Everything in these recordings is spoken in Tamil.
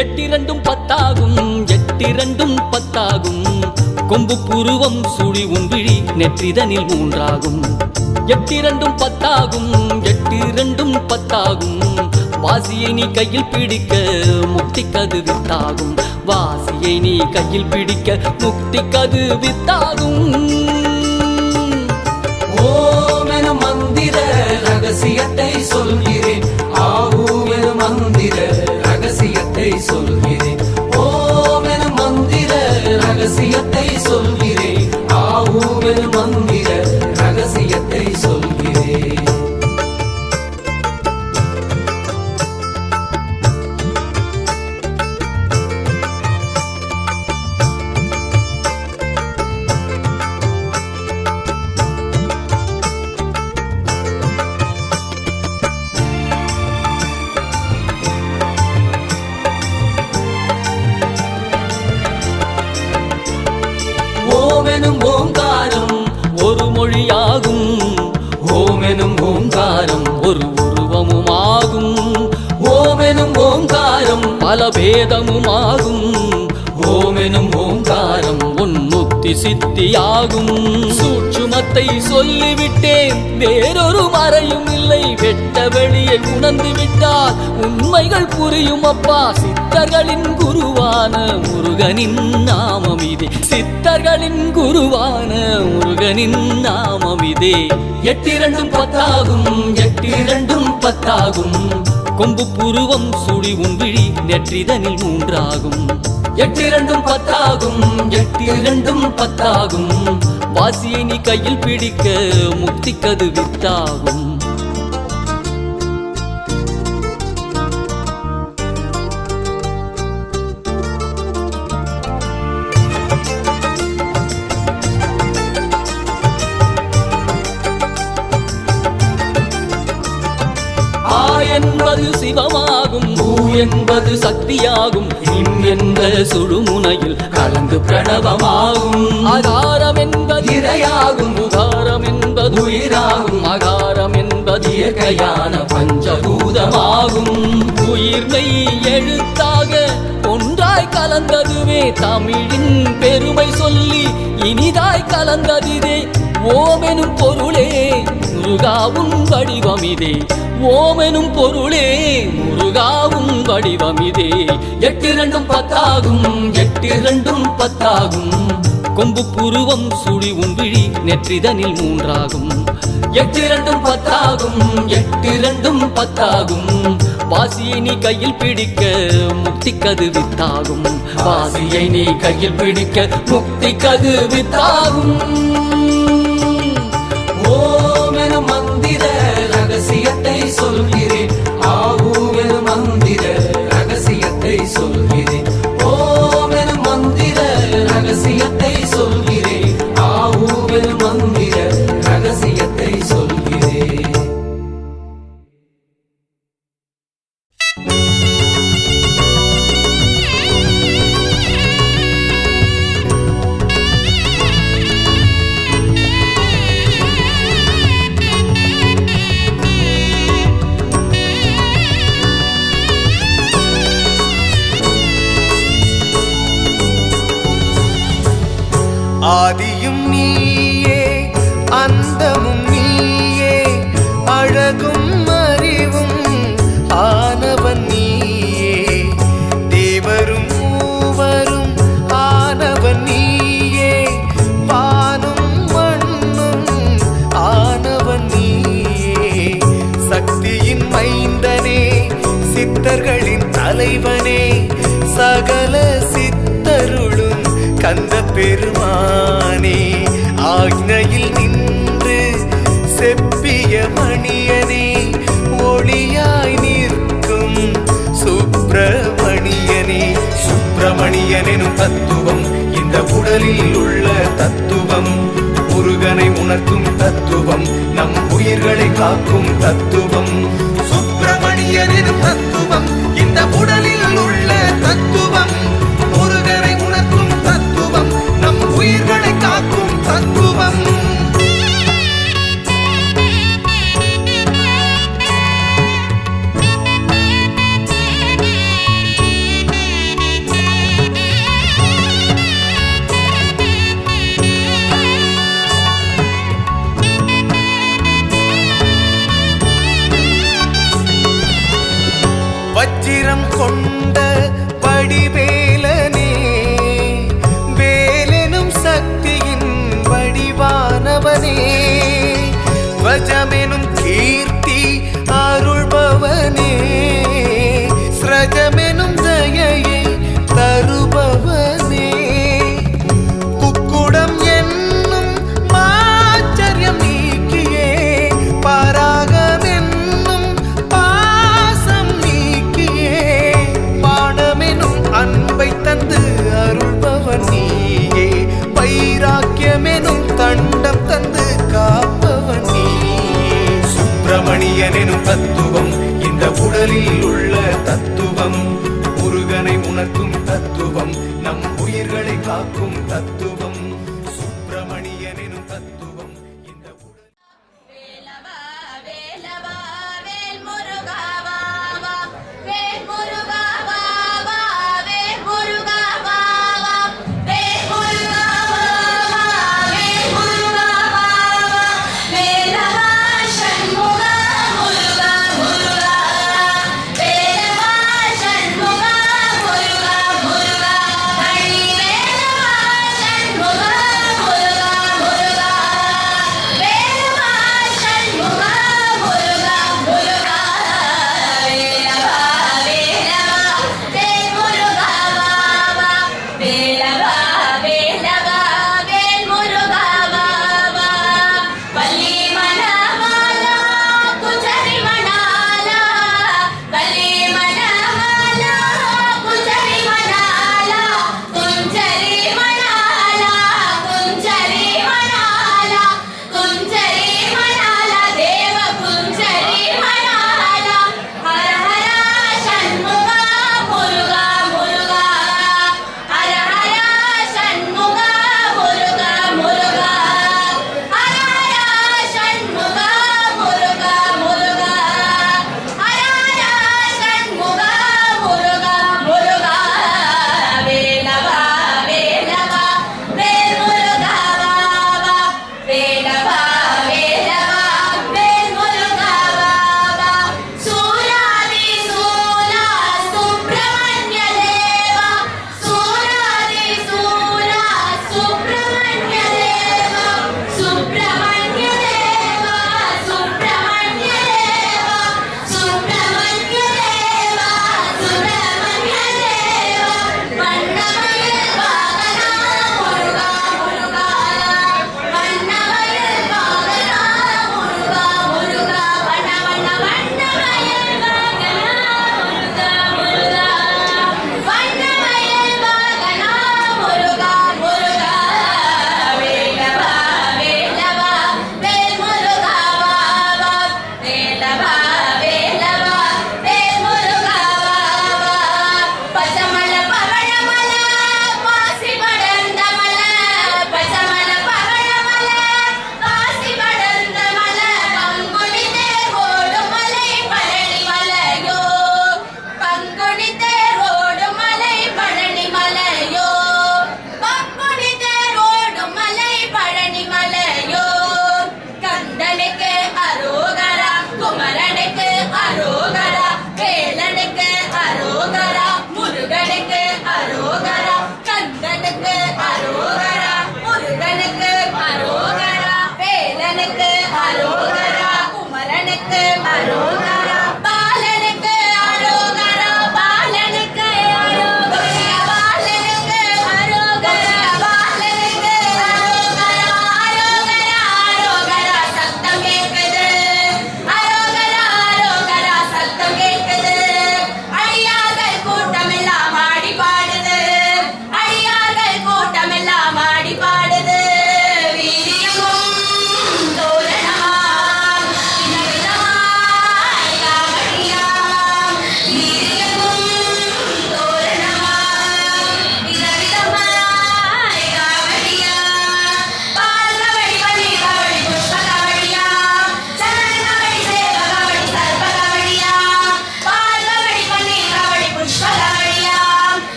எட்டிரண்டும் பத்தாகும், எட்டிரண்டும் பத்தாகும். கொம்பு புருவம் சுழி உன்விழி நெற்றிதனில் மூன்றாகும். எட்டிரண்டும் பத்தாகும், எட்டிரண்டும் பத்தாகும். வாசியை நீ கையில் பிடிக்க முக்திக்கது வித்தாகும். வாசியை நீ கையில் பிடிக்க முக்திக்கது வித்தாகும். ஓம் என மந்திர ரகசியத்தை சொல்கிறேன். ஆவும் என மந்திர ரகசியத்தை சொல்கிறேன். ஓம் என மந்திர ரகசியத்தை சொல்கிறேன். ஆவும் என மந்திர ரகசியத்தை சொல்கிறேன். ஓமெனும் ஓங்காரம் ஒரு மொழியாகும். ஓமெனும் ஓங்காரம் ஒரு உருவமுமாகும். ஓமெனும் ஓங்காரம் பல பேதமுமாகும். ஓமெனும் ஓங்காரம் உன்முத்தி சித்தியாகும். சூட்சுமத்தை சொல்லிவிட்டேன், வேறொரு மறையும் இல்லை. வெட்ட வெளியை உணர்ந்து விட்டால் உண்மைகள் புரியும் அப்பா. சித்தர்களின் குருவான முருகனின் நாமம் இதே. சித்தர்களின் குருவான முருகனின் நாமம் இதே. எட்டிரண்டும் பத்தாகும், எட்டிரண்டும் பத்தாகும். கொம்பு புருவம் சுழி உன்விழி நெற்றிதனில் மூன்றாகும். எட்டிரண்டும் பத்தாகும், எட்டிரண்டும் பத்தாகும். வாசியை நீ கையில் பிடிக்க முக்திக்கது வித்தாகும். என்பது சிவமாகும், பூ என்பது சக்தியாகும். இம் என்ற சுழுமுனையில் கலந்து பிரணவமாகும். அகாரம் என்பது இறையாகும், உகாரம் என்பது உயிராகும். அகாரம் என்பது இயற்கையான பஞ்சபூதமாகும். உயிர்மை எழுத்தாக ஒன்றாய் கலந்ததுவே தமிழின் பெருமை சொல்லி இனிதாய் கலந்ததிதே. ஓமெனும் பொருளே முருகாவும் வடிவமிதே. ஓமெனும் பொருளே முருகாவும் வடிவமிதே. எட்டிரண்டும் பத்தாகும், எட்டிரண்டும் பத்தாகும். கொம்பு புருவம் சுழி உன்விழி நெற்றிதனில் மூன்றாகும். எட்டிரண்டும் பத்தாகும், எட்டிரண்டும் பத்தாகும். வாசியை நீ கையில் பிடிக்க முக்திக்கது வித்தாகும். வாசியை நீ கையில் பிடிக்க முக்திக்கது வித்தாகும். ஓம் என மந்திர ரகசியத்தை சொல்கிறேன். ஆவும் என மந்திர ரகசியத்தை சொல்கிறேன். ஓம் என மந்திர ரகசியத்தை சொல்கிறேன். ஆவும் என மந்திர ரகசியத்தை சொல்கிறேன். ஆதியும் நீயே, அந்தமும் நீயே, அழகும் அறிவும் ஆனவன் நீயே. தேவரும் மூவரும் ஆனவன் நீயே, வானும் மண்ணும் ஆனவன் நீயே. சக்தியின் மைந்தனே, சித்தர்களின் தலைவனே, சகல சித்தருளும் கந்த பெருமானே. ஆக்ஞையில் நின்று செப்பிய மணியனே, ஒளியாய் நிற்கும் சுப்பிரமணியனே. சுப்பிரமணியனும் தத்துவம் இந்த உடலில் உள்ள தத்துவம். முருகனை உணர்த்தும் தத்துவம், நம் உயிர்களை காக்கும் தத்துவம். சுப்பிரமணியனும் தத்துவம் இந்த உடலில் உள்ள தத்துவம்.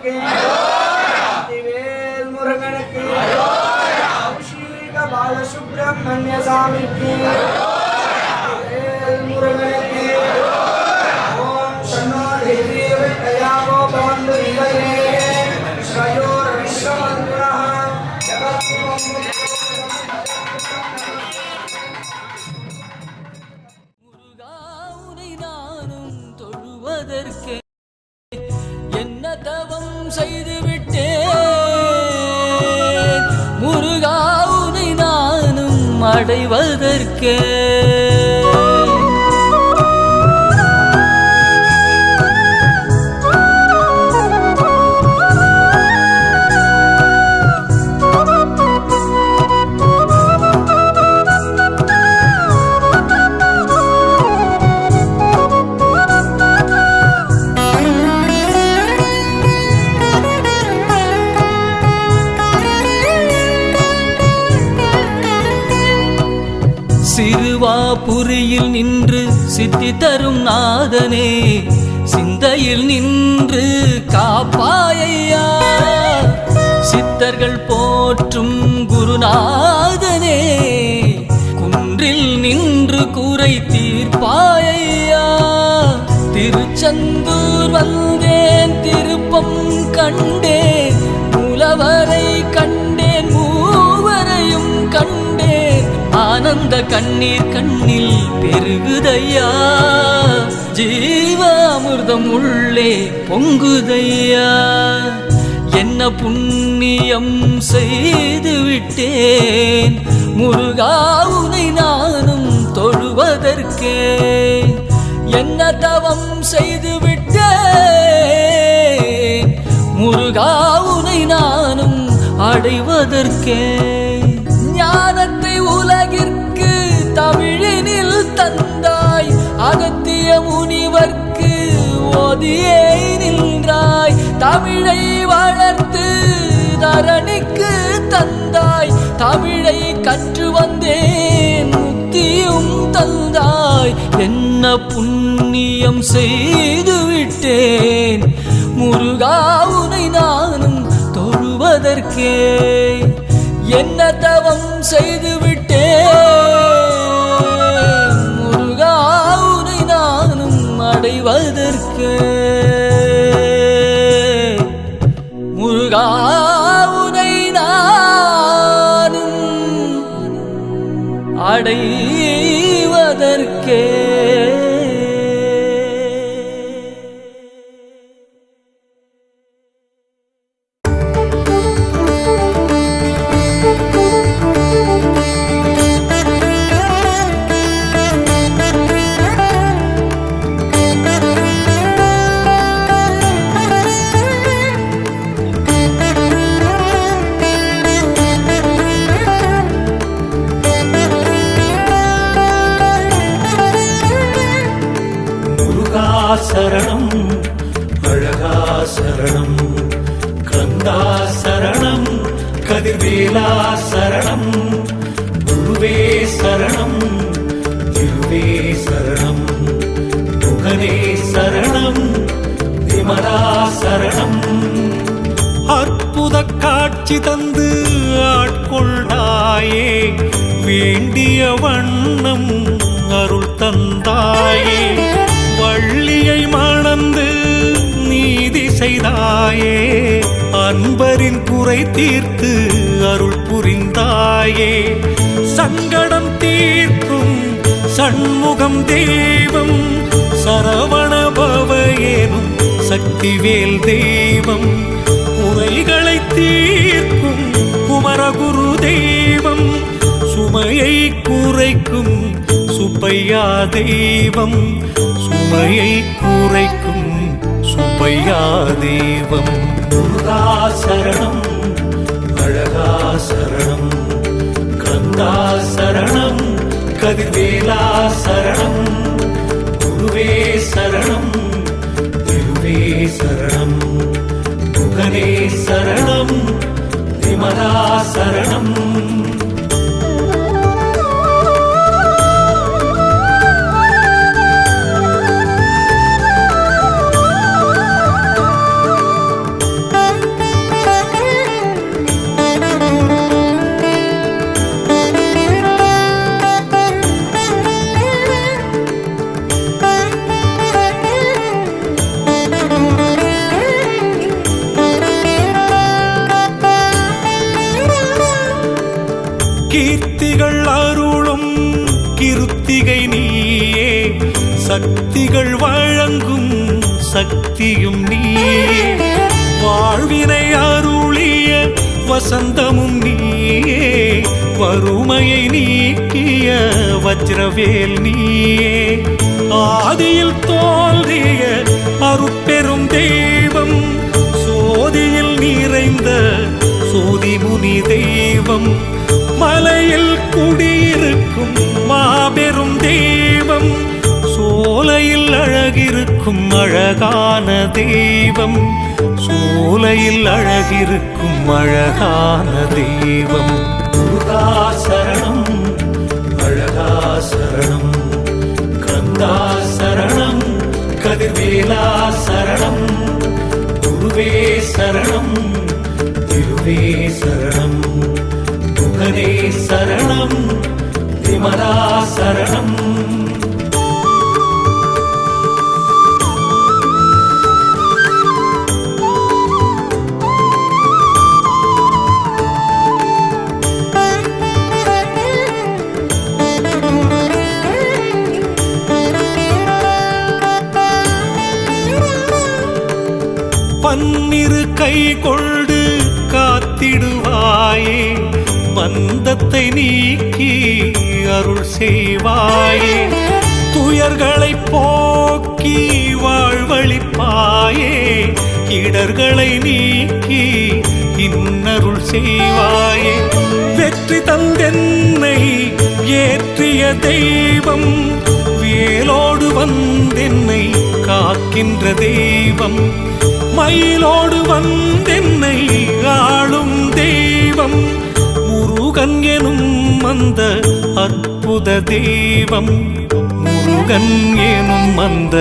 முருகனுக்கு வேல் முருகனுக்கு கௌஷிக பாலசுப்ரமணிய சாமிக்கு வேல் முருகனுக்கு ஓம் சன்னோ தேவி விட்டயாவோ பவந்து விவரே ஸ்ரயோர் விஸ்வமந்துரः முருகாவுனை நானும் தொழுவதற்கே என்ன தவம் செய்து விட்டேன் முருகாவுனை நானும் அடைவதற்கே சிறுவாபுரியில் நின்று சித்தி தரும் நாதனே சிந்தையில் நின்று காப்பாயையா சித்தர்கள் போற்றும் குருநாதனே குன்றில் நின்று கூரை தீர்ப்பாயையா திருச்செந்தூர் வந்தேன் திருப்பம் கண்டேன் மூலவரை கண்டேன் மூவரையும் கண்டேன் ஆனந்த கண்ணீர் கண்ணில் பெருகுதையா ஜீவாமிர்தம் உள்ளே பொங்குதையா என்ன புண்ணியம் செய்து விட்டேன் முருகாவுனை நானும் தொழுவதற்கே என்ன தவம் செய்து விட்டேன் முருகாவுனை நானும் அடைவதற்கே ஞானத்தை உலகிற்கு தமிழினில் தந்தாய் அகத்திய முனிவர்க்கு ஓதியே நின்றாய் தமிழை வளர்த்து தரணிக்கு தந்தாய் தமிழை கற்று வந்தேன் முக்தியும் தந்தாய் என்ன புண்ணியம் செய்து விட்டேன் முருகாவுனை நானும் தொழுவதற்கே என்ன தவம் செய்து விட்டேன் முருகாவுனை நானும் அடைவதற்கே முருகாவுனை நானும் அடைவதற்கே சரணம் அழகா சரணம் கந்தா சரணம் கதிர்வேலா சரணம் குருவே சரணம் திருவே சரணம் முகனே சரணம் விமலா சரணம் அற்புத காட்சி தந்து ஆட்கொண்டாயே வேண்டிய வண்ணம் அருள் தந்தாயே வள்ளியை மணந்து நீதி செய்தாயே அன்பரின் குறை தீர்த்து அருள் புரிந்தாயே சங்கடம் தீர்க்கும் சண்முகம் தெய்வம் சரவணபவ எனும் சக்திவேல் தெய்வம் குறைகளை தீர்க்கும் குமரகுரு தெய்வம் சுமையை குறைக்கும் சுப்பையா தெய்வம் சுமையை குறைக்கும் சுப்பையா தெய்வம் முருகா சரணம் அழகா சரணம் கந்தா சரணம் கதிர்வேலா சரணம் குருவே சரணம் திருவே சரணம் முகனே சரணம் விமலா சரணம் கீர்த்திகள் அருளும் கிருத்திகை நீயே, சக்திகள் வழங்கும் சக்தியும் நீயே, வாழ்வினை அருளிய வசந்தமும் நீயே, வறுமையை நீக்கிய வஜ்ரவேல் நீயே, ஆதியில் தோன்றிய அருட்பெரும் தெய்வம், சோதியில் நிறைந்த சோதிமுனி தெய்வம், மலையில் குடியிருக்கும் மாபெரும் தெய்வம், சோலையில் அழகிருக்கும் அழகான தெய்வம், சோலையில் அழகிருக்கும் அழகான தெய்வம். முருகா சரணம், அழகா சரணம், கந்தா சரணம், கதிர்வேலா சரணம், குருவே சரணம், திருவே சரணம், குகனே சரணம், விமலா சரணம். பன்னிரு கை கொண்டு காத்திடுவாயே, பந்தத்தை நீக்கி அருள் செய்வாயே, துயர்களை போக்கி வாழ்வழிப்பாயே, இடர்களை நீக்கி இன்னருள் செய்வாயே, வெற்றி தந்தென்னை ஏற்றிய தெய்வம், வேலோடு வந்தென்னை காக்கின்ற தெய்வம், மயிலோடு வந்தென்னை ஆளும் தெய்வம், முருகன் எனும் அந்த அற்புத தெய்வம், முருகன் எனும் அந்த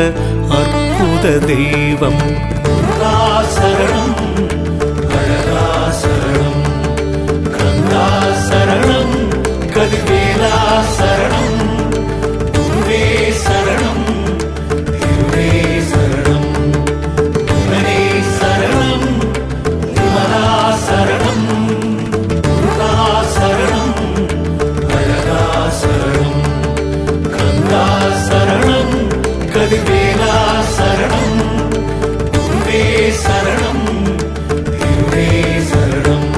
அற்புத தெய்வம். முருகா சரணம், அழகா சரணம், கந்தா சரணம், கதிர்வேலா சரணம், குருவே சரணம், திருவே சரணம், குகனே சரணம், விமலா சரணம். முருகா சரணம், அழகா சரணம், கந்தா சரணம், கதிர்வேலா சரணம், குருவே சரணம், திருவே சரணம்,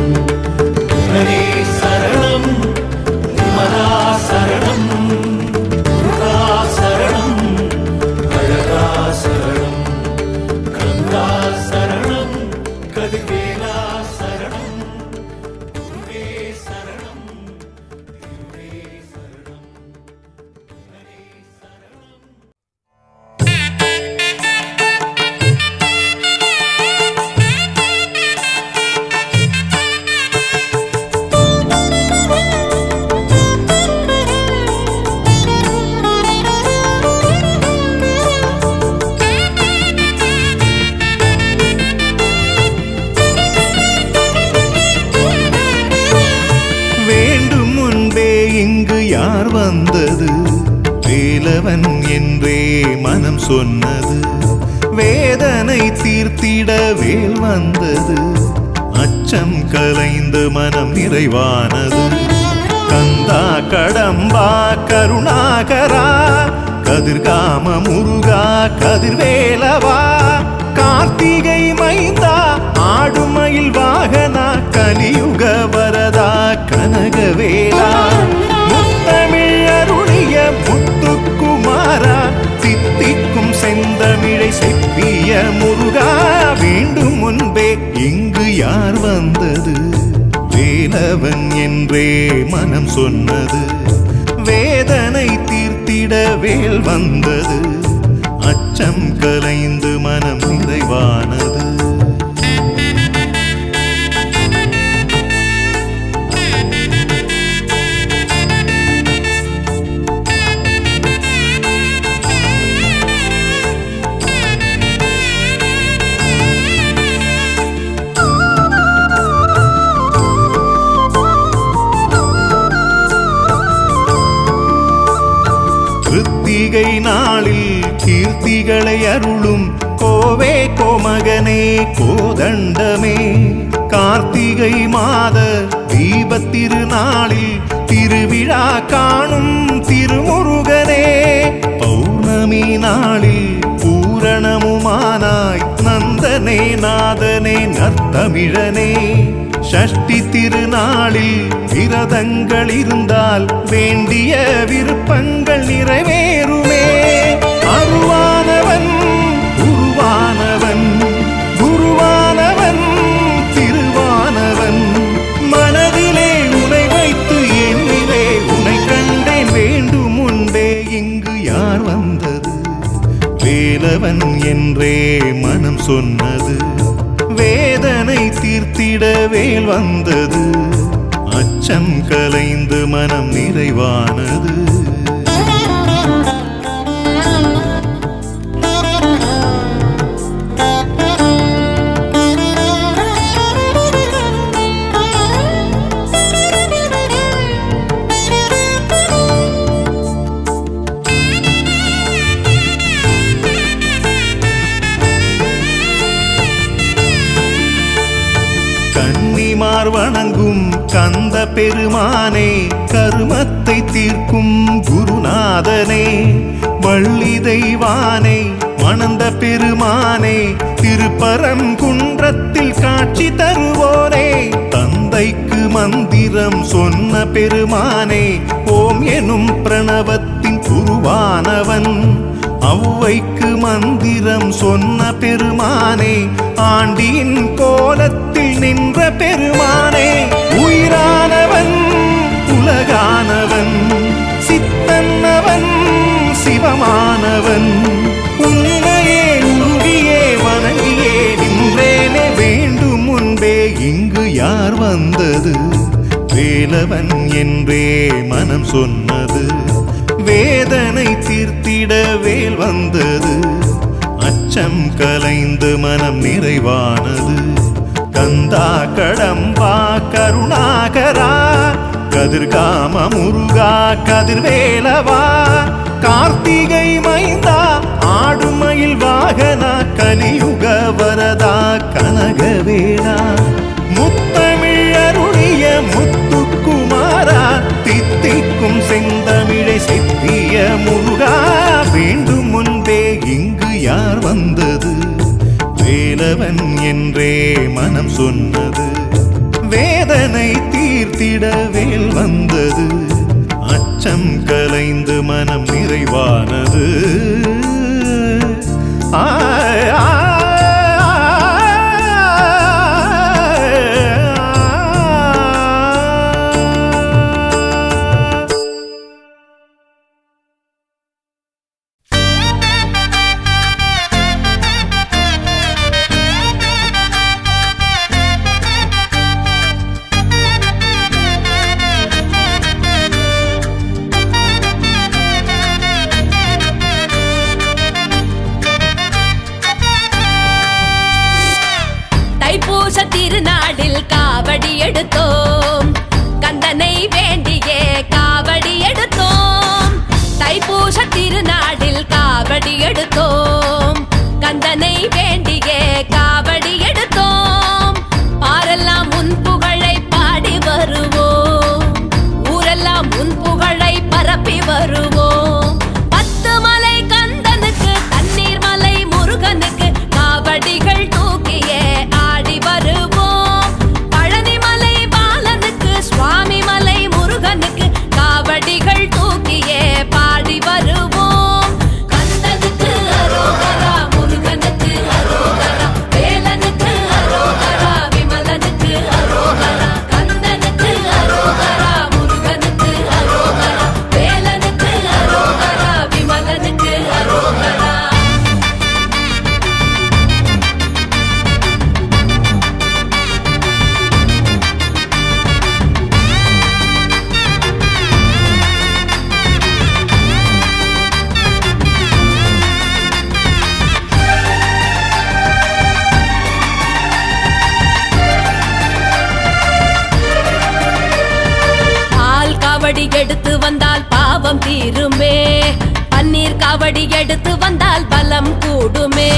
குகனே சரணம், விமலா சரணம். முருகா சரணம், அழகா சரணம், கந்தா சரணம், கதிர்வேலா சரணம், குருவே சரணம், திருவே சரணம், குகனே சரணம். வேண்டும் முன்பே இங்கு யார் வந்தது, வேலவன் என்றே மனம் சொன்னது, வேதனை தீர்த்திட வேல் வந்தது, அச்சம் கலைந்து மனம் நிறைவானது. கந்தா கடம்பா கருணாகரா, கதிர்காம முருகா கதிர்வேலவா, கார்த்திகை மைந்தா ஆடுமயில் வாகனா, கலியுக வரதா கனகவேலா, முத்தமிழ் அருளிய முத்துக்குமாரா, தித்திக்கும் செந்தமிழை செப்பிய முருகா, வேண்டும் முன்பே இங்கு யார் வந்தது, வேலவன் என்றே மனம் சொன்னது, வேதனை தீர்த்திட வேல் வந்தது, அச்சம் கலைந்து மனம் நிறைவானது. கிருத்திகை நாளில் கீர்த்திகளை அருளும் கோவே கோமகனே கோதண்டமே, கார்த்திகை மாத தீபத்திருநாளில் திருவிழா காணும் திருமுருகனே பௌர்ணமி நாளில் பூரணமுமானாய் நந்தனே நாதனே நற்தமிழனே ஷஷ்டி திருநாளில் விரதங்கள் இருந்தால் வேண்டிய விருப்பங்கள் நிறைவேறுமே அருவானவன் உருவானவன் குருவானவன் திருவானவன் மனதிலே உனை வைத்து எண்ணிலே உனை கண்டேன் வேண்டும் முன்பே இங்கு யார் வந்தது வேலவன் என்றே மனம் சொன்னது வேதனை தீர்த்திட வேல் வந்தது அச்சம் கலைந்து மனம் நிறைவானது கன்னிமார் வணங்கும் கந்த பெருமானே கருமத்தை தீர்க்கும் குருநாதனே வள்ளி தெய்வானே மணந்த பெருமானே திருப்பரங்குன்றத்தில் காட்சி தருவோனே தந்தைக்கு மந்திரம் சொன்ன பெருமானே ஓம் எனும் பிரணவத்தின் குருவானவன் ஔவைக்கு மந்திரம் சொன்ன பெருமானே ஆண்டியின் கோலத்தில் நின்ற பெருமானே உயிரானவன் உலகானவன் சித்தன்னவன் சிவமானவன் உன்னையே உருகியே வணங்கியே நின்றேனே வேண்டும் முன்பே இங்கு யார் வந்தது வேலவன் என்றே மனம் சொன்னது வேதனை தீர்த்திட வேல் வந்தது அச்சம் கலைந்து மனம் நிறைவானது கந்தா கடம்பா கருணாகரா கதிர்காம முருகா கதிர்வேலவா கார்த்திகை மைந்தா ஆடுமயில் வாகனா கலியுக வரதா கனகவேலா முத்தமிழ் அருளிய முத்துக்குமாரா தித்திக்கும் செந்தமிழை செப்பிய முருகா வேண்டும் முன்பே இங்கு யார் வந்தது வேலவன் என்றே மனம் சொன்னது வேதனை தீர்த்திட வேல் வந்தது அச்சம் கலைந்து மனம் நிறைவானது திருநாடில் காவடி எடுத்தோம் கந்தனை வேண்டியே காவடி எடுத்தோம் தைப்பூச திருநாடில் காவடி எடுத்தோம் கந்தனை வேண்டியே காவடி எடுத்தோம் பாரெல்லாம் உன் புகழை பாடி வருவோம் ஊரெல்லாம் உன் புகழை பரப்பி வருவோம் 10 மலை கந்தனுக்கு தண்ணீர் மலை முருகனுக்கு காவடிகள் தூக்கியே ஆடி வருவோம் பழனிமலை பாலனுக்கு சுவாமி மலை முருகனுக்கு காவடிகள் தூக்கியே பாடி வருவோம் கந்தனுக்கு அரோகரா முருகனுக்கு அரோகரா வேலனுக்கு அரோகரா விமலனுக்கு அரோகரா கந்தனுக்கு அரோகரா முருகனுக்கு அரோகரா வேலனுக்கு அரோகரா விமலனுக்கு அரோகரா பால் காவடி எடுத்து வந்தால் பாவம் தீருமே பன்னீர் காவடி எடுத்து வந்தால் பலம் கூடுமே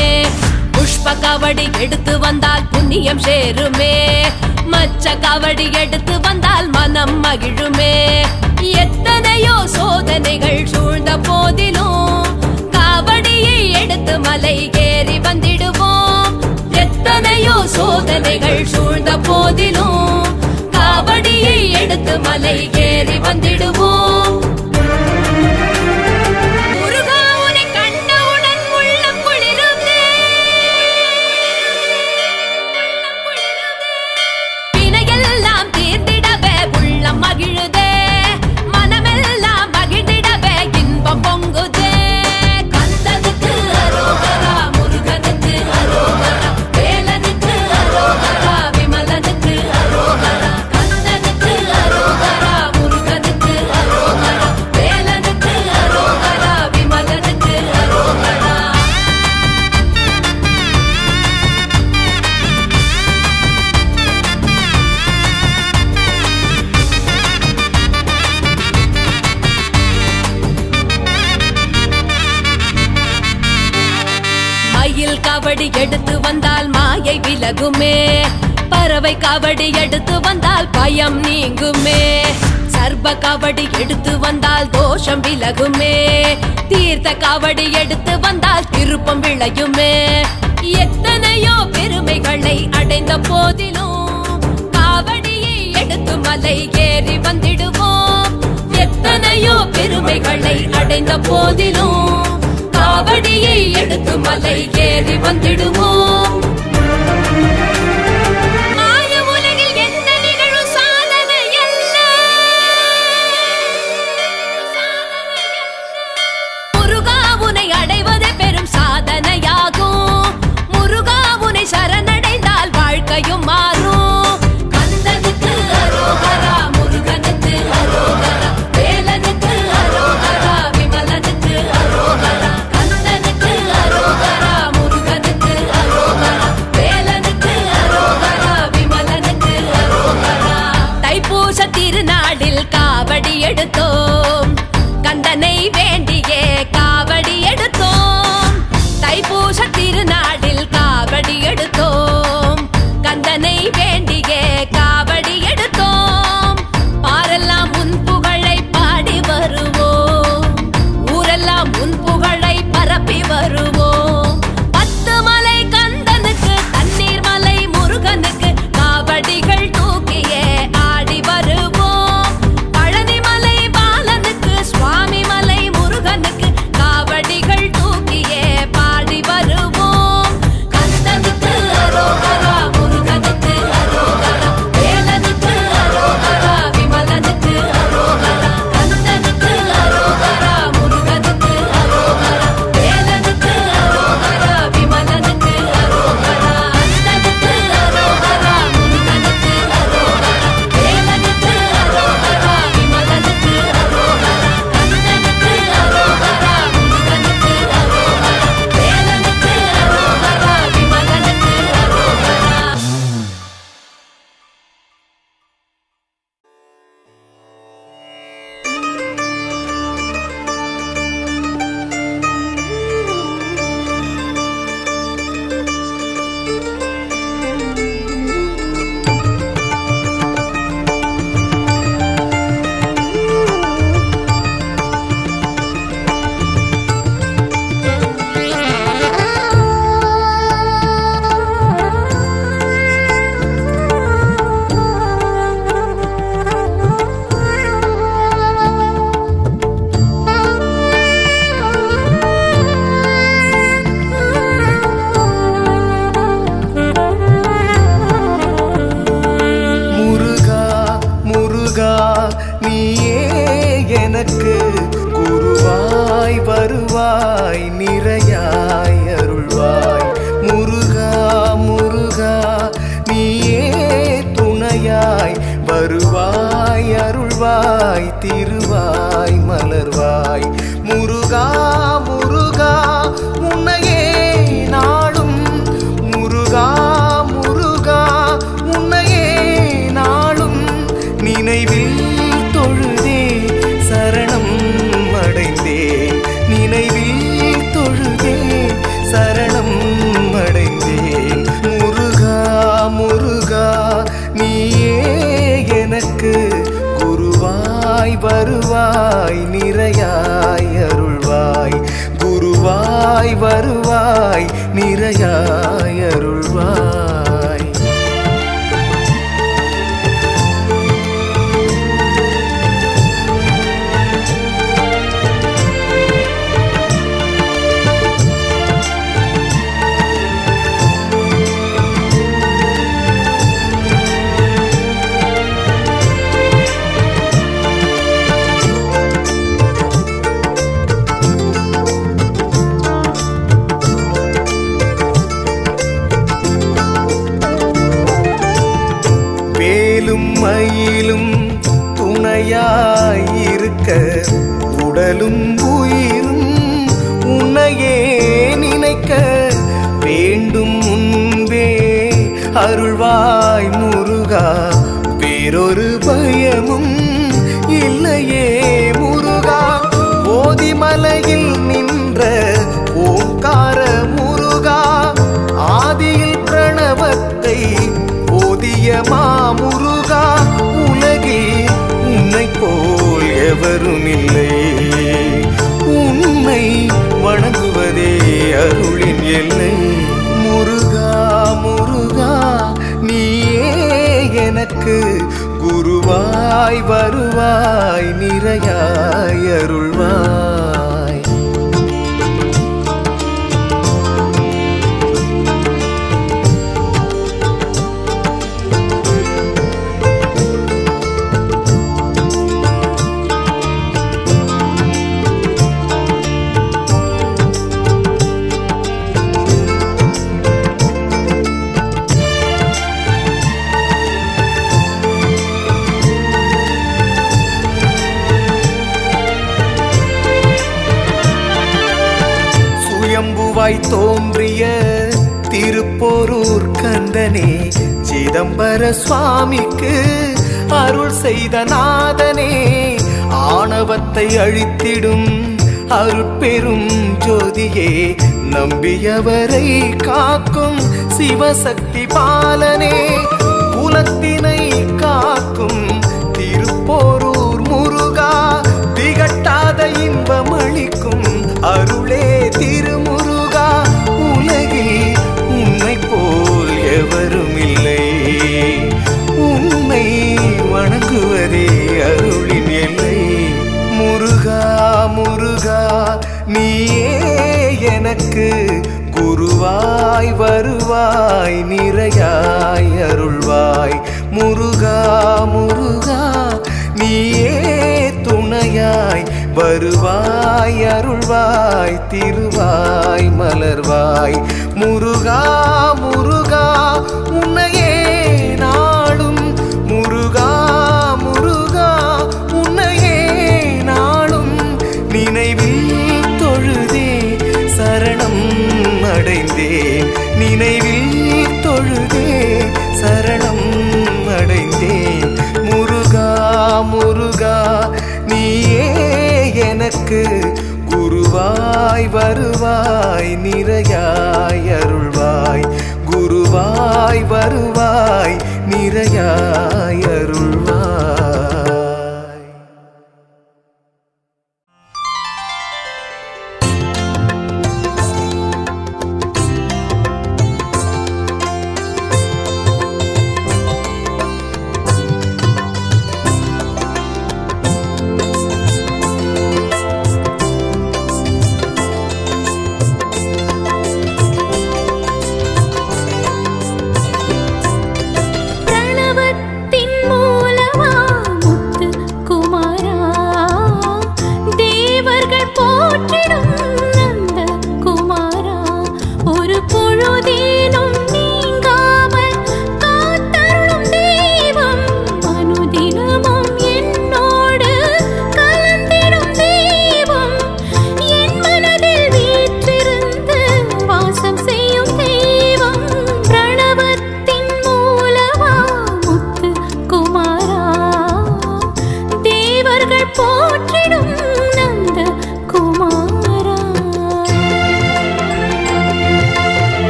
புஷ்ப காவடி எடுத்து வந்தால் புண்ணியம் சேருமே மச்ச காவடி எடுத்து வந்தால் மனம் மகிழுமே எத்தனையோ சோதனைகள் சூழ்ந்த போதிலும் காவடியை எடுத்து மலை ஏறி வந்திடுவோம். எத்தனையோ சோதனைகள் சூழ்ந்த போதிலும் காவடியை எடுத்து மலை ஏறி வந்திடுவோம். மகிழுதே மனமெல்லாம் மகிழ்ந்திடவே இன்பம் பொங்குதே. கந்தனுக்கு அரோகரா, முருகனுக்கு அரோகரா, வேலனுக்கு அரோகரா, விமலனுக்கு அரோகரா. கந்தனுக்கு அரோகரா, முருகனுக்கு அரோகரா, வேலனுக்கு அரோகரா, விமலனுக்கு அரோகரா. மயில் காவடி எடுத்து வந்தால் மாயை விலகுமே. பறவை காவடி எடுத்து வந்தால் பயம் நீங்குமே. சர்ப காவடி எடுத்து வந்தால் தோஷம் விலகுமே. தீர்த்த காவடி எடுத்து வந்தால் திருப்பம் விளையுமே. எத்தனையோ பெருமைகளை அடைந்த போதிலும் காவடியை எடுத்து மலை ஏறி வந்திடுவோம். எத்தனையோ பெருமைகளை அடைந்த போதிலும் காவடியை எடுத்து மலை ஏறி வந்திடுவோம். மாய உலகில் என்ன நிகழும் சாதனை அல்ல. முருகா உனை அடைவதே பெரும் சாதனையாகும். முருகா உனை சரணடைந்தால் வாழ்க்கையும் மாறும். கந்தனுக்கு அரோகரா, முருகனுக்கு அரோகரா, வேலனுக்கு அரோகரா, விமலனுக்கு அரோகரா. கந்தனுக்கு அரோகரா, முருகனுக்கு அரோகரா, வேலனுக்கு அரோகரா, விமலனுக்கு அரோகரா. தைப்பூச திருநாளில் காவடி எடுத்தோம். கந்தனை வேண்டியே காவடி எடுத்தோம். தைப்பூச திருநாளில் காவடி எடுத்தோம். கந்தனை வேண்டியே காவடி எடுத்தோம். பாரெல்லாம் உன் புகழை பாடி வருவோம். ஊரெல்லாம் உன் புகழை பரப்பி வருவோம். 10 மலை கந்தனுக்கு, தண்ணீர் மலை முருகனுக்கு காவடிகள் தூக்கியே ஆடி வருவோம். பழனி மலை பாலனுக்கு, சுவாமி மலை முருகனுக்கு காவடிகள் தூக்கியே பாடி வருவோம். கந்தனுக்கு அரோகரா, முருகனுக்கு அரோகரா, வேலனுக்கு அரோகரா, விமலனுக்கு அரோகரா. கந்தனுக்கு அரோகரா, முருகனுக்கு அரோகரா, வேலனுக்கு அரோகரா, விமலனுக்கு அரோகரா. கந்தனுக்கு அரோகரா, முருகனுக்கு அரோகரா, வேலனுக்கு அரோகரா, விமலனுக்கு அரோகரா. கந்தனுக்கு அரோகரா, முருகனுக்கு அரோகரா, வேலனுக்கு அரோகரா, விமலனுக்கு அரோகரா. முருகா முருகா நீயே எனக்கு குருவாய் வருவாய், நிறையாய் அருள்வாய். முருகா முருகா நீயே துணையாய் வருவாய், அருள்வாய், திருவாய் மலர்வாய். முருகா முருகா உன்னையே நாளும், முருகா முருகா உன்னையே நாளும் நினைவில் தொழுதே சரணம் அடைந்தேன். நினைவில் தொழுதே சரணம் அடைந்தேன். முருகா முருகா நீயே எனக்கு குருவாய் வரு வருவாய் நிறையாய் அருள்வாய் குருவாய் வருவாய் நிறையாய் அருள்வாய். மயிலும் துணையாயிருக்க உடலும் உயிரும் உன்னையே நினைக்க வேண்டும் முன்பே அருள்வாய் முருகா வேறொரு பயமும் இல்லையே முருகா. ஓதிமலையில் நின்ற ஓங்கார முருகா ஆதியில் பிரணவத்தை ஓதிய மாமுருகா உலகில் உன்னை போல் எவரும் இல்லை. உன்னை வணங்குவதே அருளின் எல்லை. முருகா முருகா நீயே எனக்கு குருவாய் வருவாய் நிறையாய் அருள்வாய். சுயம்புவாய் தோன்றிய திருப்போரூர் கந்தனே சிதம்பர சுவாமிக்கு அருள் செய்த நாதனே ஆணவத்தை அழித்திடும் அருட்பெரும் ஜோதியே நம்பியவரை காக்கும் சிவசக்தி பாலனே குலத்தினை காக்கும் திருப்போரூர் முருகா திகட்டாத இன்பம் அளிக்கும் அருளே திருமுருகா உலகில் உன்னை போல் எவரும் இல்லை. உன்னை வணங்குவதே அருளின் எல்லை. முருகா முருகா நீயே எனக்கு குருவாய் வருவாய் நிறையாய் அருள்வாய். முருகா முருகா நீயே துணையாய் வருவாய் அருள்வாய் திருவாய் மலர்வாய். முருகா முருகா உன்னையே நாளும் முருகா முருகா உன்னையே நாளும் நினைவில் தொழுதே சரணம் அடைந்தேன். நினைவில் தொழுதே சரணம் அடைந்தேன். முருகா முருகா நீயே எனக்கு குருவாய் வருவாய் நிறையாய் அருள்வாய்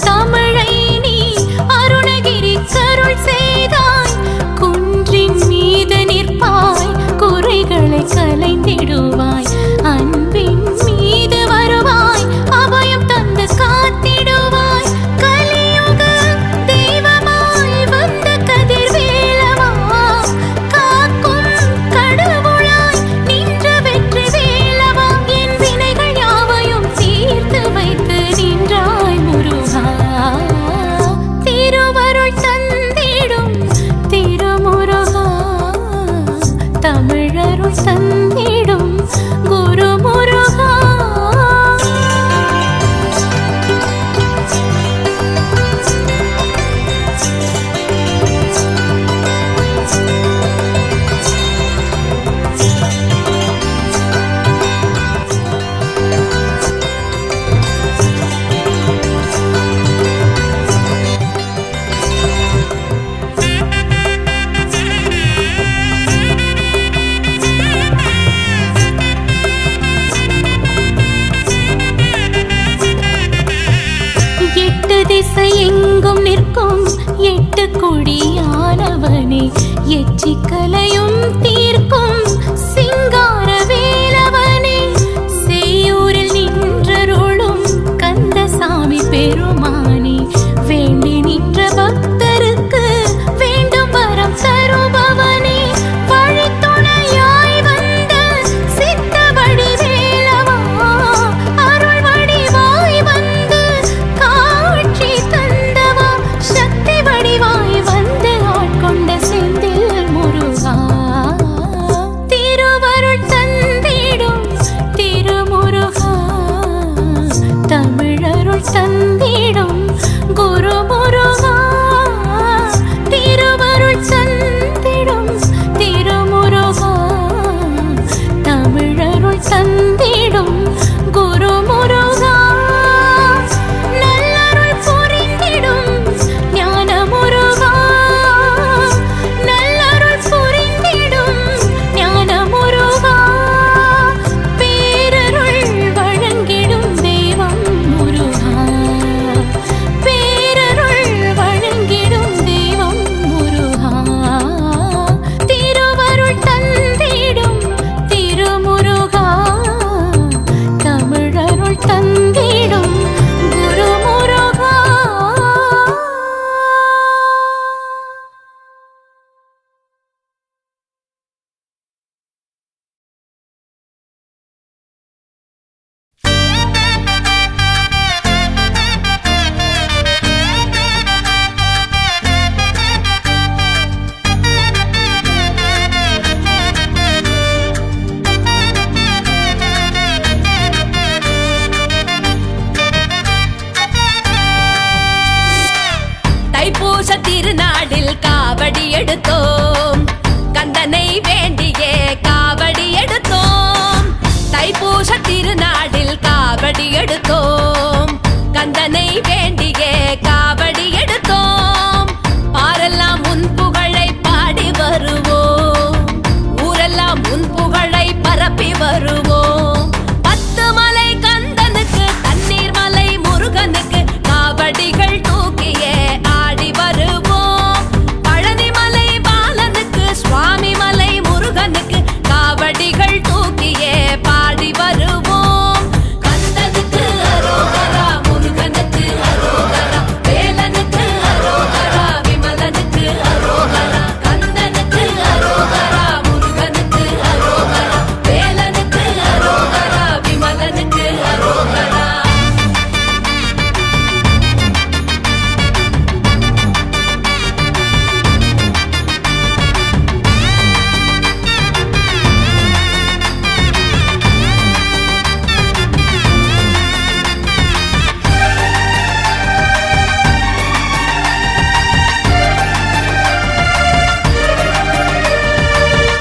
தமிழை நீ அருணகிரி கருள் செய்தாய். குன்றின் மீது நிற்பாய், குறைகளை கலைந்திடுவாய். அன்பின் மீது வருவாய், அபயம் தந்து காத்திடுவாய். கலியுக தெய்வமாய் வந்த கதிர்வேலவா, காக்கும் கடவுளாய் நின்ற வெற்றி வேலவா. என் வினைகள் யாவையும் தீர்த்து வைத்து நின்றாய் முருகா. திருவருள் தந்திடும் திருமுருகா, தமிழருள் தந்திடும் குருமுருகா. எட்டு திசை எங்கும் நிற்கும் எட்டு கொடியானவனே, எச்சிக்கலையும் தீர்க்கும் சிங்கார வேலவனே. செய்யூரில் நின்றருளும் கந்தசாமி பெருமானே, வேண்டி நின்ற பக்தருக்கு வேண்டும் வரம் தருபவனே. வழித்துணையாய் வந்த சித்த வடிவேலவா, அருள் வடிவாய் வந்து காட்சி தந்தவா. சக்தி வடிவாய் வந்து ஆட்கொண்ட செந்தில் முருகா. திருவருள் தந்திடும் திருமுருகா, தமிழருள் தந்திடும் குருமுருகா. திருவருள் தந்திடும் திருமுருகா, தமிழருள் தந்திடும் குருமுருகா. நல்லருள் புரிந்திடும் ஞான முருகா, நல்லருள் புரிந்திடும் ஞான முருகா. பேரருள் வழங்கிடும் தெய்வம் முருகா, பேரருள் வழங்கிடும் தெய்வம் முருகா. திருவருள் தந்திடும் திருமுருகா, தமிழருள் தந்திடும் குருமுருகா. தைப்பூச திருநாளில் காவடி எடுத்தோம், கந்தனை வேண்டியே காவடி எடுத்தோம். தைப்பூச திருநாளில் காவடி எடுத்தோம், கந்தனை வேண்டியே காவடி எடுத்தோம். பாரெல்லாம் உன் புகழை பாடி வருவோம், ஊரெல்லாம் உன் புகழை பரப்பி வருவோம். 10 மலை கந்தனுக்கு, தண்ணீர் மலை முருகனுக்கு காவடிகள் தூக்கியே ஆடி வருவோம். பழனி மலை பாலனுக்கு, சுவாமி மலை முருகனுக்கு காவடிகள் தூக்கியே பாடி வருவோம். கந்தனுக்கு அரோகரா, முருகனுக்கு அரோகரா, வேலனுக்கு அரோகரா, விமலனுக்கு அரோகரா. கந்தனுக்கு அரோகரா, முருகனுக்கு அரோகரா, வேலனுக்கு அரோகரா, விமலனுக்கு அரோகரா.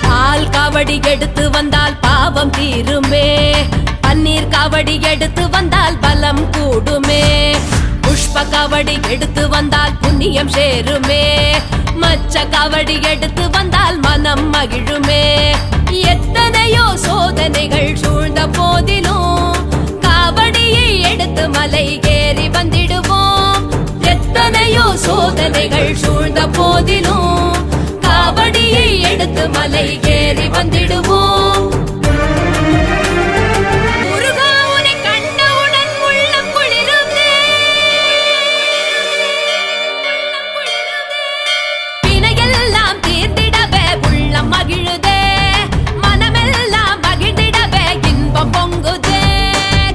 பால் காவடி எடுத்து வந்தால் பாவம் தீருமே, பன்னீர் காவடி எடுத்து வந்தால் பலம் கூடுமே. புஷ்ப காவடி எடுத்து வந்தால் புண்ணியம் சேருமே, மச்ச காவடி எடுத்து வந்தால் மனம் மகிழுமே. எத்தனையோ சோதனைகள் சூழ்ந்த போதிலும் காவடியை எடுத்து மலை ஏறி வந்திடுவோம். எத்தனையோ சோதனைகள் சூழ்ந்த போதிலும் காவடியை எடுத்து மலை ஏறி வந்திடுவோம். முருகா உன்னை கண்டவுடன் உள்ளம் குளிருதே. வினையெல்லாம் தீர்ந்திடவே உள்ளம் மகிழுதே. மனமெல்லாம் மகிழ்ந்திடவே இன்பம் பொங்குதே.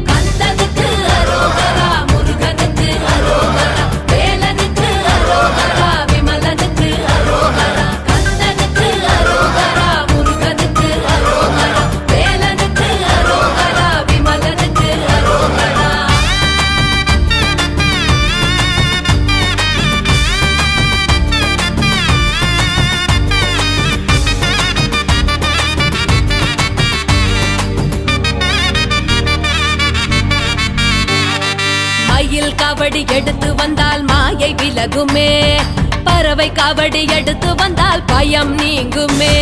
கந்தனுக்கு அரோகரா, முருகனுக்கு அரோகரா, வேலனுக்கு அரோகரா, விமலனுக்கு அரோகரா. கந்தனுக்கு அரோகரா, முருகனுக்கு அரோகரா, வேலனுக்கு அரோகரா, விமலனுக்கு அரோகரா. மயில் காவடி எடுத்து வந்தால் மாயை விலகுமே. பறவை காவடி எடுத்து வந்தால் பயம் நீங்குமே.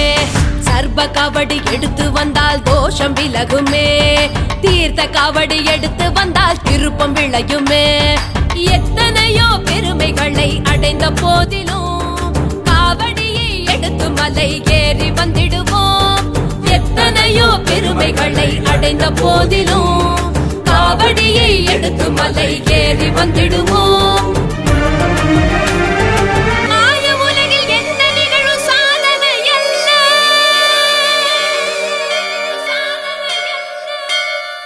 சர்ப காவடி எடுத்து வந்தால் தோஷம் விலகுமே. தீர்த்த காவடி எடுத்து வந்தால் திருப்பம் விளையுமே. எத்தனையோ பெருமைகளை அடைந்த போதிலும் காவடியை எடுத்து மலை ஏறி வந்திடுவோம். எத்தனையோ பெருமைகளை அடைந்த போதிலும் காவடியை எடுத்து மலை ஏறி வந்திடுவோம். மாய உலகில் எந்த நிகழும் சாதனை அல்ல.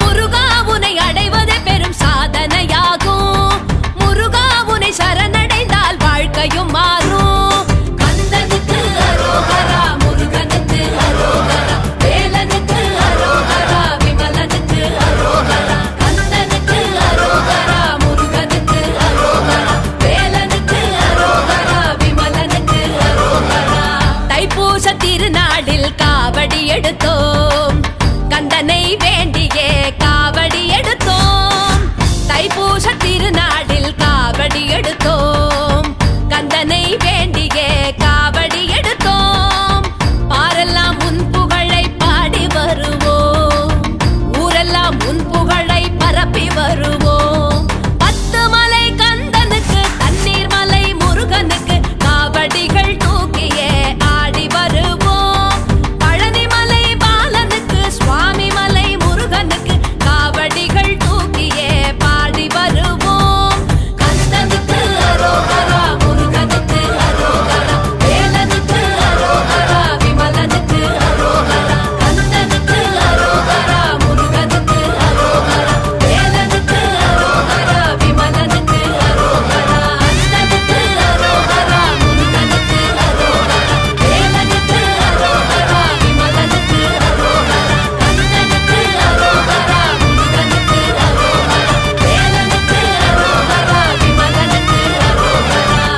முருகா உன்னை அடைவதே பெரும் சாதனையாகும். முருகா உன்னை சரணடைந்தால் வாழ்க்கையும் மாறும். கந்தனுக்கு அரோகரா, முருகனுக்கு அரோகரா, வேலனுக்கு அரோகரா, விமலனுக்கு அரோகரா. கந்தனுக்கு அரோகரா, முருகனுக்கு அரோகரா, வேலனுக்கு அரோகரா, விமலனுக்கு அரோகரா. தைப்பூச திருநாளில் காவடி எடுத்தோம். கந்தனை வேண்டியே காவடி எடுத்தோம். தைப்பூச திருநாளில் காவடி எடுத்தோம். கந்தனை வேண்டியே காவடி எடுத்தோம். பாரெல்லாம் உன் புகழை பாடி வருவோம். ஊரெல்லாம் உன் புகழை பரப்பி வருவோம். 10 மலை கந்தனுக்கு, தண்ணீர் மலை முருகனுக்கு காவடிகள் தூக்கியே ஆடி வருவோம். பழனி மலை பாலனுக்கு, சுவாமி மலை முருகனுக்கு காவடிகள் தூக்கியே பாடி வருவோம். கந்தனுக்கு அரோகரா, முருகனுக்கு அரோகரா, வேலனுக்கு அரோகரா, விமலனுக்கு அரோகரா. கந்தனுக்கு அரோகரா, முருகனுக்கு அரோகரா, வேலனுக்கு அரோகரா, விமலனுக்கு அரோகரா. கந்தனுக்கு அரோகரா, முருகனுக்கு அரோகரா, வேலனுக்கு அரோகரா, விமலனுக்கு அரோகரா. கந்தனுக்கு அரோகரா, முருகனுக்கு அரோகரா, வேலனுக்கு அரோகரா, விமலனுக்கு அரோகரா.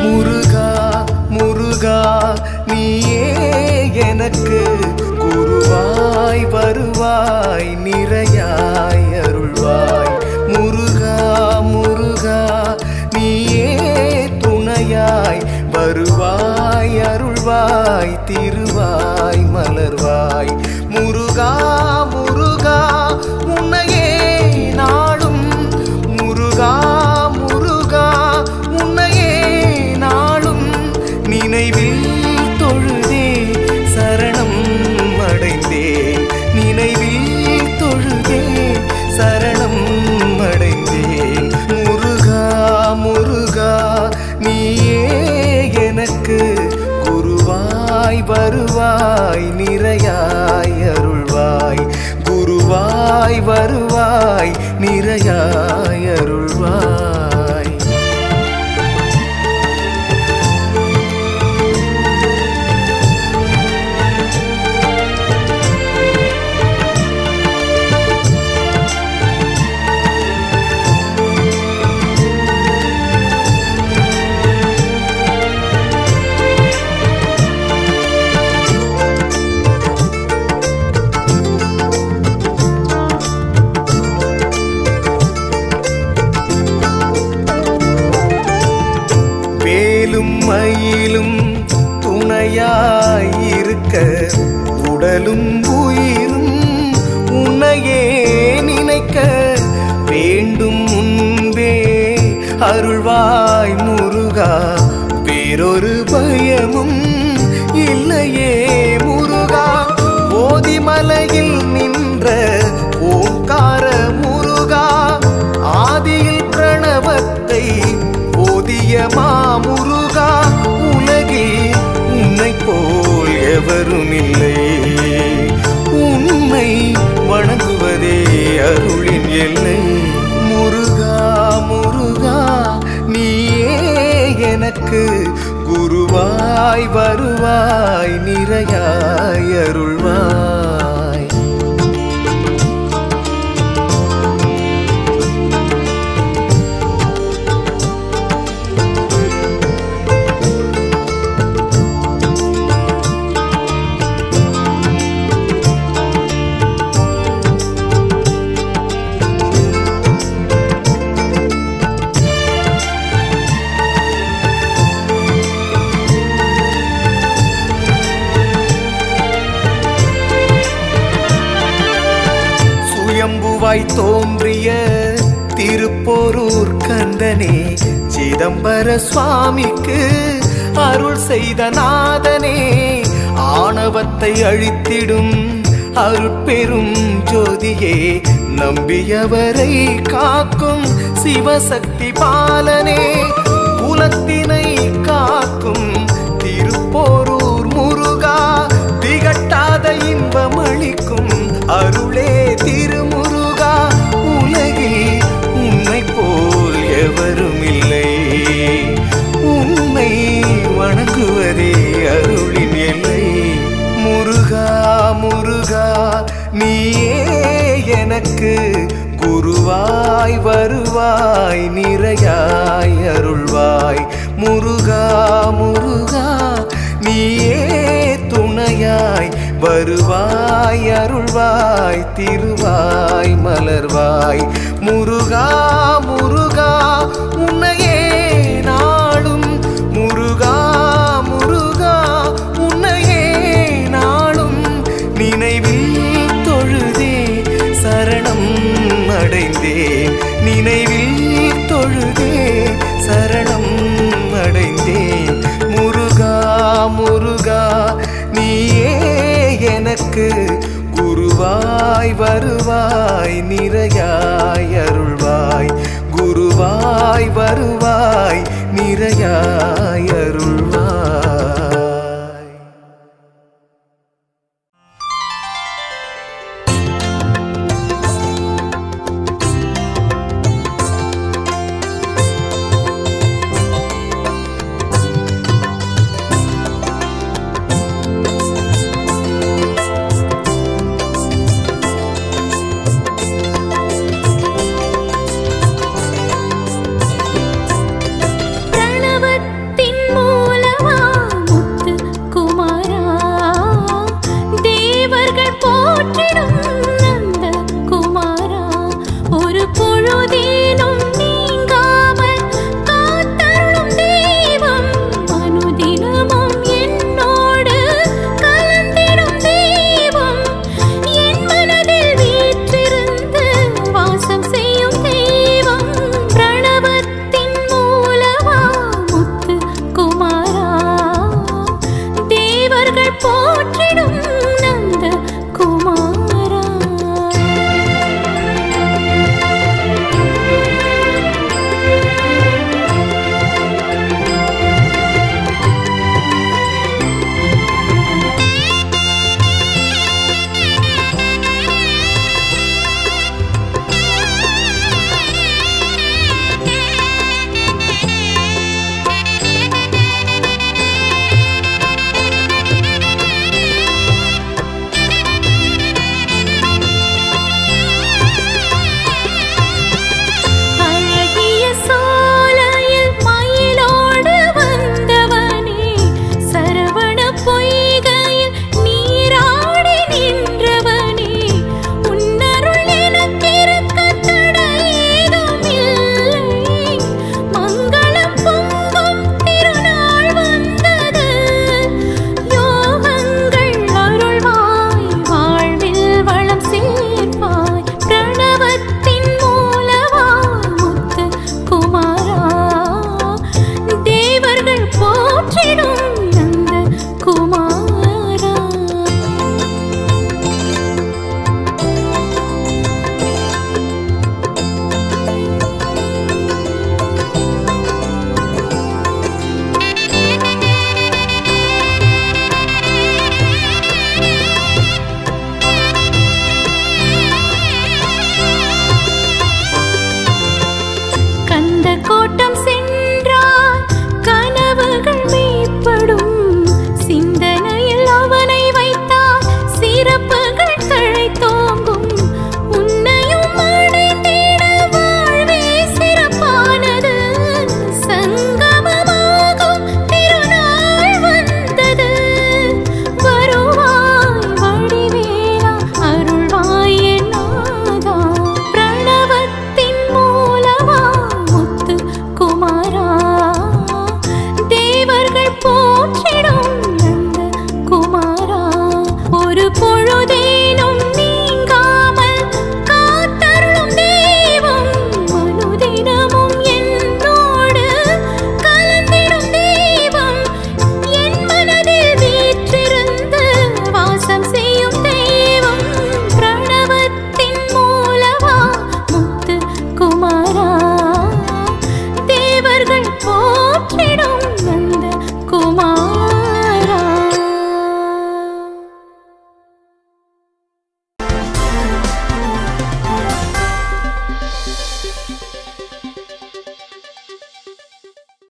முருகா முருகா நீயே எனக்கு குருவாய் வருவாய் நிறையாய் அருள்வாய். முருகா முருகா நீயே துணையாய் வருவாய் அருள்வாய் திருவாய் மலர்வாய். முருகா முருகா உன்னையே நாளும். முருகா முருகா உன்னையே நாளும் நினைவில் தொழுதே சரணம் அடைந்தேன். நினைவில் தொழுதே சரணம் அடைந்தேன். முருகா முருகா நீயே எனக்கு குருவாய் வருவாய் நிறையாய் அருள்வாய். குருவாய் வருவாய் நிறையாய் அருள்வாய். எவருமில்லை. உன்னை வணங்குவதே அருளின் எல்லை. முருகா முருகா நீயே எனக்கு குருவாய் வருவாய் நிறையாய் அருள்வாய். சுயம்புவாய் தோன்றிய திருப்போரூர் கந்தனே, சிதம்பர சுவாமிக்கு அருள் செய்த நாதனே, ஆணவத்தை அழித்திடும் அருட்பெரும் ஜோதியே, நம்பியவரை காக்கும் சிவசக்தி பாலனே, குலத்தினை காக்கும் திருப்போரூர் முருகா, திகட்டாத இன்பமளிக்கும் அருளே திருமுருகா, உலகில் உன்னை போல் எவருமில்லை. உன்னை வணங்குவதே அருளின் எல்லை. முருகா முருகா நீயே எனக்கு குருவாய் வருவாய் நிறையாய் அருள்வாய். முருகா முருகா நீயே துணையாய் வருவாய் அருள்வாய் திருவாய் மலர்வாய். முருகா முருகா உன்னையே நாளும், முருகா முருகா உன்னையே நாளும், நினைவில் தொழுதே சரணம் அடைந்தேன், நினைவில் தொழுதே சரணம் அடைந்தேன். முருகா முருகா நீயே எனக்கு குருவாய் வருவாய் நிறையாய் அருள்வாய். குருவாய் வருவாய் நிறையாய் அருள்வாய். போ